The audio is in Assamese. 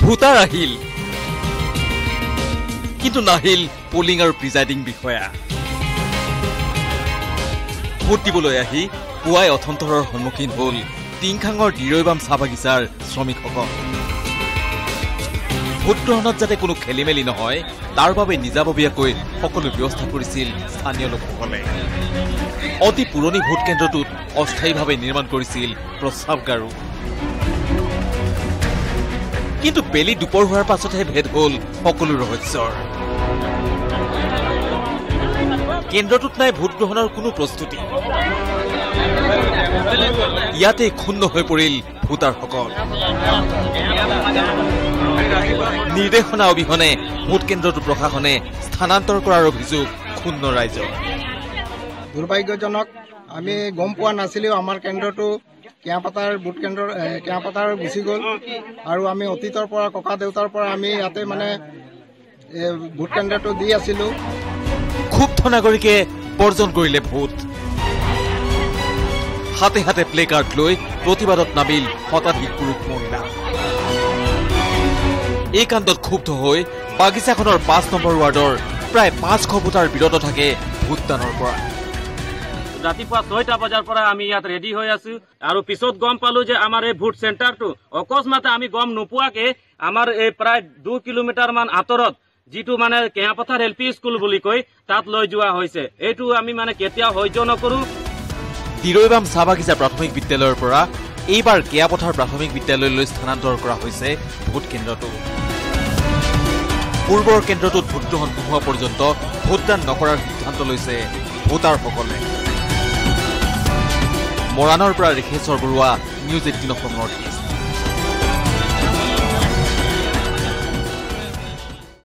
ভোটাৰ আহিল কিন্তু নাহিল পোলিং আৰু প্ৰিজাইডিং বিষয়া ভোট দিবলৈ আহি পুৱাই অথন্তৰৰ সন্মুখীন হল টিংখাঙৰ দিৰৈবাম চাহ বাগিচাৰ শ্ৰমিকসকল ভোট গ্ৰহণত যাতে কোনো খেলিমেলি নহয় তাৰ বাবে নিজাববীয়াকৈ সকলো ব্যৱস্থা কৰিছিল স্থানীয় লোকসকলে অতি পুৰণি ভোট কেন্দ্ৰটোত অস্থায়ীভাৱে নিৰ্মাণ কৰিছিল প্ৰস্ৰাৱগাৰো কিন্তু বেলি দুপৰ হোৱাৰ পাছতহে ভেদ হল সকলো ৰহস্যৰ কেন্দ্ৰটোত নাই ভোট গ্ৰহণৰ কোনো প্ৰস্তুতি ইয়াতে ক্ষুণ্ণ হৈ পৰিল ভোটাৰসকল নিৰ্দেশনা অবিহনে ভোট কেন্দ্ৰটো প্ৰশাসনে স্থানান্তৰ কৰাৰ অভিযোগ ক্ষুণ্ণ ৰাইজৰ দুৰ্ভাগ্যজনক আমি গম পোৱা নাছিলো আমাৰ কেন্দ্ৰটো কেয়াপাতাৰ ভোট কেন্দ্ৰ কেয়াপাতাৰ গুচি গ'ল আৰু আমি অতীতৰ পৰা ককা দেউতাৰ পৰা আমি ইয়াতে মানে ভোট কেন্দ্ৰটো দি আছিলো ক্ষুব্ধ নাগৰিকে বৰ্জন কৰিলে ভোট হাতে হাতে প্লে কাৰ্ড লৈ প্ৰতিবাদত নামিল শতাধিক পুৰুষ মহিলা এই কাণ্ডত ক্ষুব্ধ হৈ বাগিচাখনৰ ৫ নম্বৰ ৱাৰ্ডৰ প্ৰায় ৫০০ ভোটাৰ বিৰত থাকে ভোটদানৰ পৰা ৰাতিপুৱা ৬টা বজাৰ পৰা আমি ইয়াত ৰেডি হৈ আছো আৰু পিছত গম পালো যে আমাৰ এই ভোট চেণ্টাৰটো অকস্মাতে আমি গম নোপোৱাকে আমাৰ এই প্ৰায় ২ কিলোমিটাৰ মান আঁতৰত যিটো মানে কেয়াপথাৰ এল পি স্কুল বুলি কয় তাত লৈ যোৱা হৈছে এইটো আমি মানে কেতিয়াও সহ্য নকৰো দিৰৈবাম চাহ বাগিচা প্ৰাথমিক বিদ্যালয়ৰ পৰা এইবাৰ কেয়াপথাৰ প্ৰাথমিক বিদ্যালয়লৈ স্থানান্তৰ কৰা হৈছে ভোট কেন্দ্ৰটো পূৰ্বৰ কেন্দ্ৰটোত ভোটগ্ৰহণ নোহোৱা পৰ্যন্ত ভোটদান নকৰাৰ সিদ্ধান্ত লৈছে ভোটাৰসকলে মৰাণৰ পৰা Rishiswar Barua news 18 Assam north east.